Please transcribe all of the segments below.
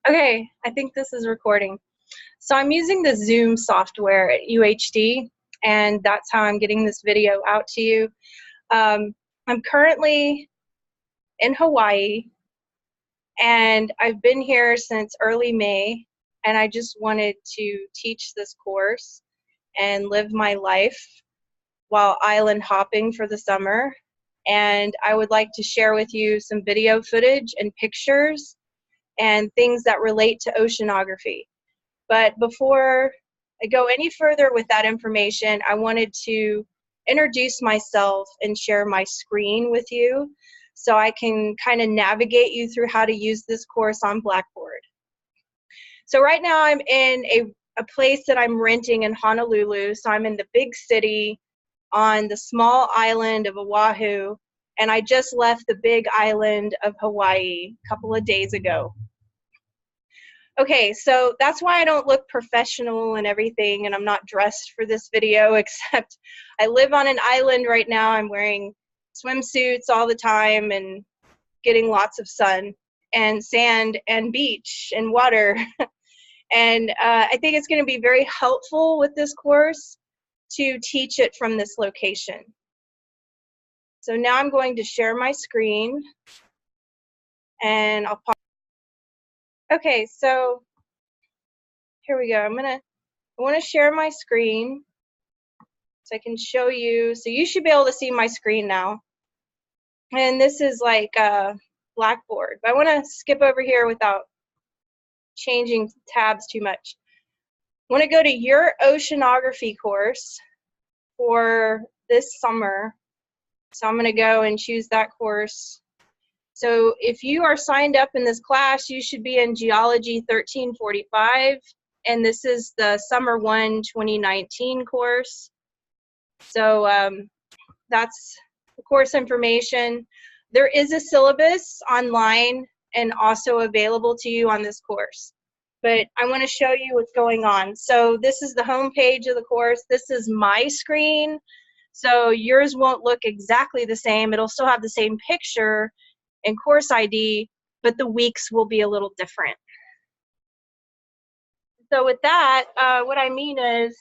Okay, I think this is recording. So I'm using the Zoom software at UHD, and that's how I'm getting this video out to you. I'm currently in Hawaii, and I've been here since early May, and I just wanted to teach this course and live my life while island hopping for the summer. And I would like to share with you some video footage and pictures and things that relate to oceanography. But before I go any further with that information, I wanted to introduce myself and share my screen with you so I can kind of navigate you through how to use this course on Blackboard. So right now I'm in a place that I'm renting in Honolulu. So I'm in the big city on the small island of Oahu, and I just left the big island of Hawaii a couple of days ago. Okay, so that's why I don't look professional and everything, and I'm not dressed for this video, except I live on an island right now. I'm wearing swimsuits all the time and getting lots of sun and sand and beach and water. And I think it's going to be very helpful with this course to teach it from this location. So now I'm going to share my screen, and I'll pause. Okay, so here we go. I want to share my screen so I can show you. So you should be able to see my screen now. And this is like Blackboard. But I want to skip over here without changing tabs too much. I want to go to your oceanography course for this summer. So I'm going to go and choose that course. So if you are signed up in this class, you should be in Geology 1345. And this is the Summer 1 2019 course. So that's the course information. There is a syllabus online and also available to you on this course. But I want to show you what's going on. So this is the home page of the course. This is my screen. So yours won't look exactly the same. It'll still have the same picture and course ID, but the weeks will be a little different. So with that, what I mean is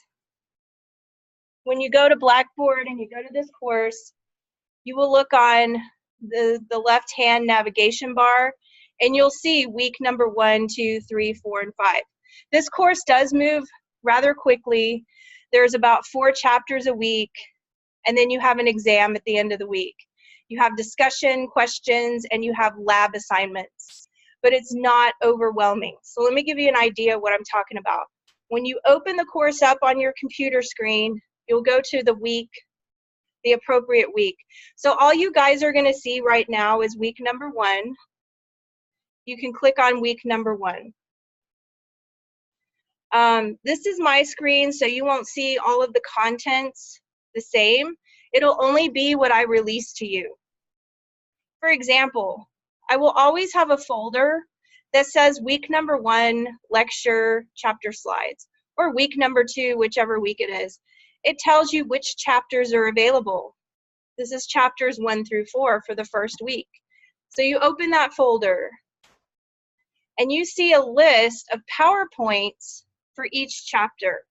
when you go to Blackboard and you go to this course, you will look on the left-hand navigation bar, and you'll see week number 1, 2, 3, 4, and 5. This course does move rather quickly. There's about 4 chapters a week, and then you have an exam at the end of the week. You have discussion, questions, and you have lab assignments, but it's not overwhelming. So let me give you an idea of what I'm talking about. When you open the course up on your computer screen, you'll go to the week, the appropriate week. So all you guys are gonna see right now is week number 1. You can click on week number 1. This is my screen, so you won't see all of the contents the same. It'll only be what I release to you. For example, I will always have a folder that says week number 1, lecture, chapter slides, or week number 2, whichever week it is. It tells you which chapters are available. This is chapters 1 through 4 for the first week. So you open that folder, and you see a list of PowerPoints for each chapter.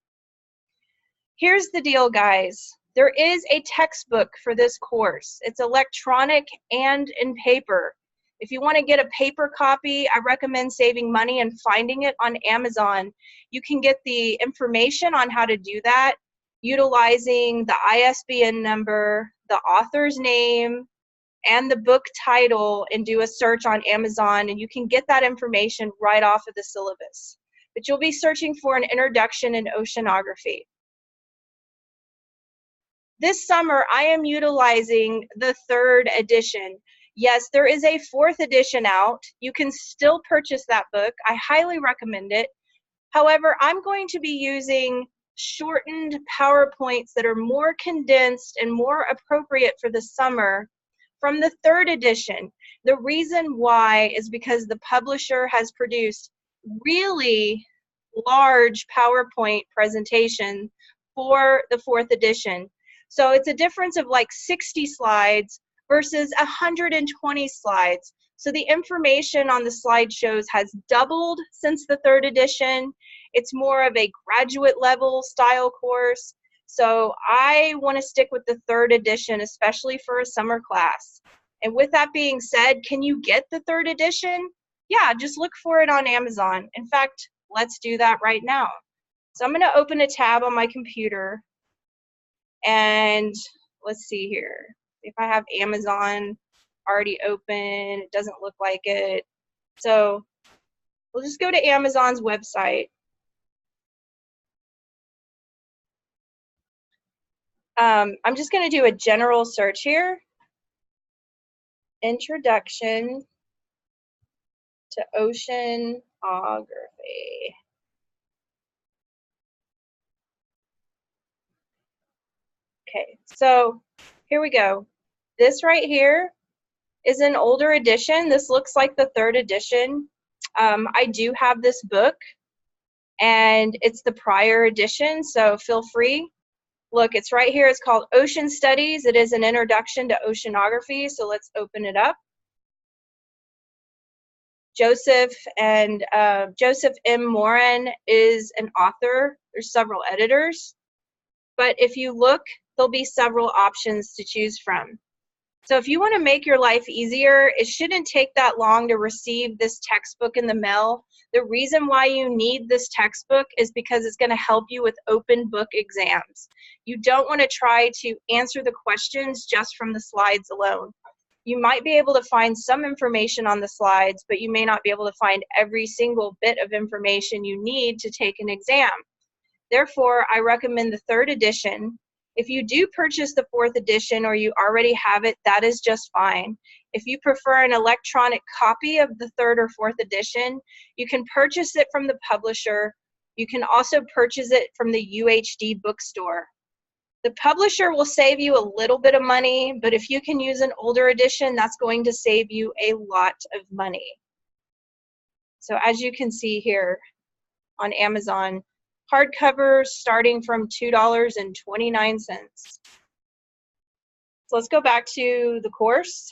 Here's the deal, guys. There is a textbook for this course. It's electronic and in paper. If you want to get a paper copy, I recommend saving money and finding it on Amazon. You can get the information on how to do that utilizing the ISBN number, the author's name, and the book title, and do a search on Amazon, and you can get that information right off of the syllabus. But you'll be searching for an introduction in oceanography. This summer, I am utilizing the 3rd edition. Yes, there is a 4th edition out. You can still purchase that book. I highly recommend it. However, I'm going to be using shortened PowerPoints that are more condensed and more appropriate for the summer from the 3rd edition. The reason why is because the publisher has produced really large PowerPoint presentation for the 4th edition. So it's a difference of like 60 slides versus 120 slides. So the information on the slideshows has doubled since the 3rd edition. It's more of a graduate level style course. So I want to stick with the 3rd edition, especially for a summer class. And with that being said, can you get the 3rd edition? Yeah, just look for it on Amazon. In fact, let's do that right now. So I'm going to open a tab on my computer, and let's see here. If I have Amazon already open, it doesn't look like it. So we'll just go to Amazon's website. I'm just going to do a general search here. Introduction to Oceanography. Okay, so here we go. This right here is an older edition. This looks like the 3rd edition. I do have this book, and it's the prior edition, so feel free. Look, it's right here. It's called Ocean Studies. It is an introduction to oceanography, so let's open it up. Joseph M. Moran is an author. There's several editors, but if you look, there'll be several options to choose from. So if you want to make your life easier, it shouldn't take that long to receive this textbook in the mail. The reason why you need this textbook is because it's going to help you with open book exams. You don't want to try to answer the questions just from the slides alone. You might be able to find some information on the slides, but you may not be able to find every single bit of information you need to take an exam. Therefore, I recommend the 3rd edition. If you do purchase the 4th edition or you already have it, that is just fine. If you prefer an electronic copy of the 3rd or 4th edition, you can purchase it from the publisher. You can also purchase it from the UHD bookstore. The publisher will save you a little bit of money, but if you can use an older edition, that's going to save you a lot of money. So as you can see here on Amazon, hardcover starting from $2.29. So let's go back to the course.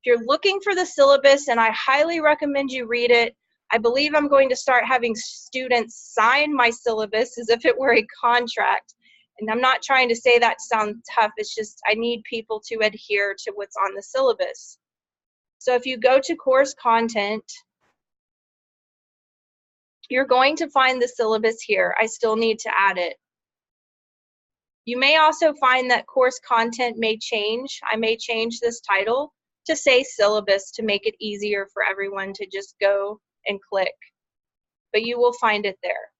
If you're looking for the syllabus, and I highly recommend you read it, I believe I'm going to start having students sign my syllabus as if it were a contract. And I'm not trying to say that to sound tough, it's just I need people to adhere to what's on the syllabus. So if you go to course content, you're going to find the syllabus here. I still need to add it. You may also find that course content may change. I may change this title to say syllabus to make it easier for everyone to just go and click. But you will find it there.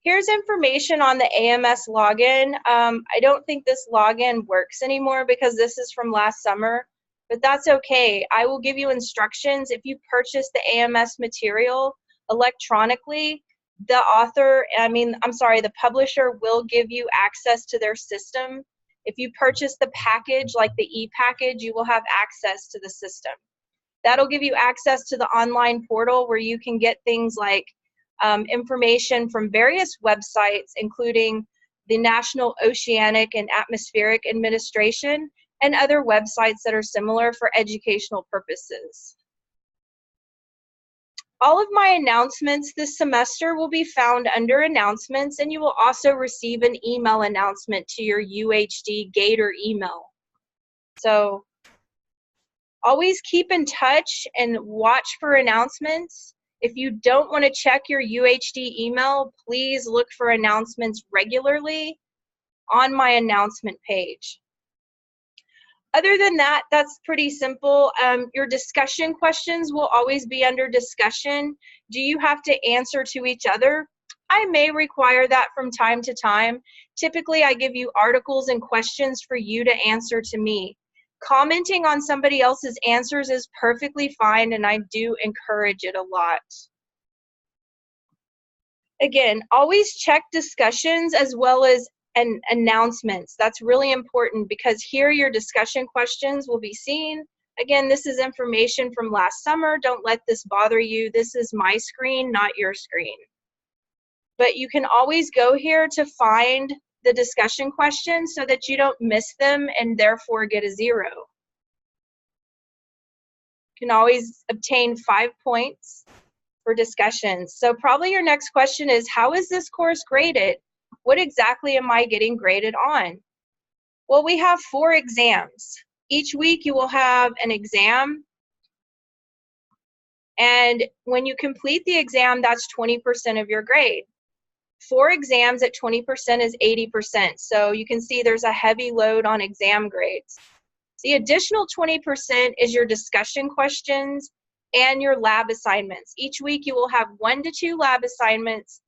Here's information on the AMS login. I don't think this login works anymore because this is from last summer, but that's okay. I will give you instructions. If you purchase the AMS material electronically, the publisher will give you access to their system. If you purchase the package, like the e-package, you will have access to the system. That'll give you access to the online portal where you can get things like information from various websites, including the National Oceanic and Atmospheric Administration and other websites that are similar for educational purposes. All of my announcements this semester will be found under announcements, and you will also receive an email announcement to your UHD Gator email. So always keep in touch and watch for announcements. If you don't want to check your UHD email, please look for announcements regularly on my announcement page. Other than that, that's pretty simple. Your discussion questions will always be under discussion. Do you have to answer to each other? I may require that from time to time. Typically, I give you articles and questions for you to answer to me. Commenting on somebody else's answers is perfectly fine, and I do encourage it a lot. Again, always check discussions as well as announcements. That's really important because here your discussion questions will be seen. Again, this is information from last summer. Don't let this bother you. This is my screen, not your screen. But you can always go here to find the discussion questions so that you don't miss them and therefore get a 0. You can always obtain 5 points for discussions. So probably your next question is, how is this course graded? What exactly am I getting graded on? Well, we have 4 exams. Each week you will have an exam, and when you complete the exam, that's 20% of your grade. 4 exams at 20% is 80%. So you can see there's a heavy load on exam grades. The additional 20% is your discussion questions and your lab assignments. Each week you will have 1 to 2 lab assignments,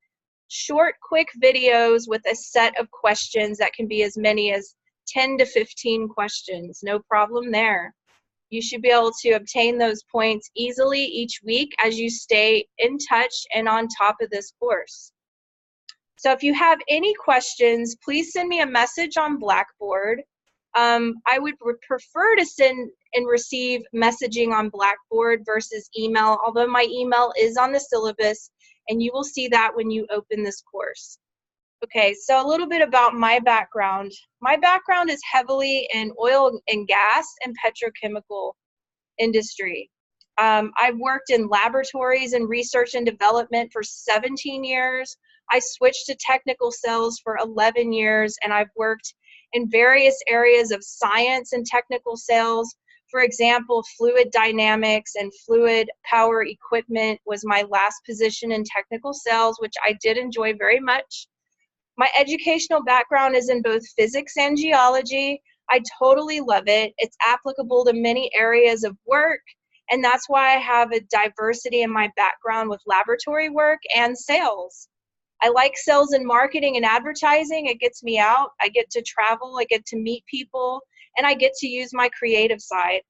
short, quick videos with a set of questions that can be as many as 10 to 15 questions. No problem there. You should be able to obtain those points easily each week as you stay in touch and on top of this course. So if you have any questions, please send me a message on Blackboard. I would prefer to send and receive messaging on Blackboard versus email, although my email is on the syllabus, and you will see that when you open this course. Okay, so a little bit about my background. My background is heavily in oil and gas and petrochemical industry. I've worked in laboratories and research and development for 17 years. I switched to technical sales for 11 years, and I've worked in various areas of science and technical sales. For example, fluid dynamics and fluid power equipment was my last position in technical sales, which I did enjoy very much. My educational background is in both physics and geology. I totally love it. It's applicable to many areas of work, and that's why I have a diversity in my background with laboratory work and sales. I like sales and marketing and advertising. It gets me out. I get to travel. I get to meet people, and I get to use my creative side.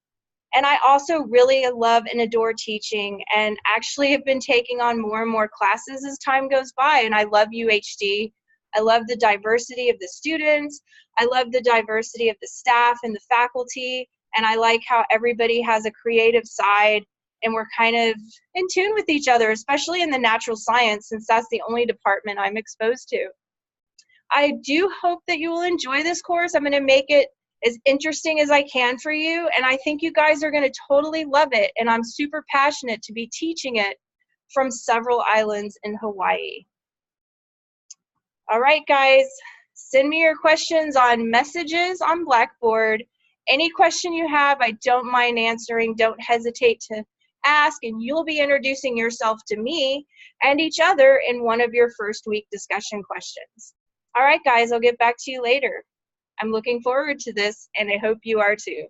And I also really love and adore teaching, and actually have been taking on more and more classes as time goes by, and I love UHD. I love the diversity of the students. I love the diversity of the staff and the faculty, and I like how everybody has a creative side, and we're kind of in tune with each other, especially in the natural science, since that's the only department I'm exposed to. I do hope that you will enjoy this course. I'm going to make it as interesting as I can for you, and I think you guys are going to totally love it, and I'm super passionate to be teaching it from several islands in Hawaii. All right, guys, send me your questions on messages on Blackboard. Any question you have, I don't mind answering. Don't hesitate to ask, and you'll be introducing yourself to me and each other in one of your first week discussion questions. All right, guys, I'll get back to you later. I'm looking forward to this, and I hope you are too.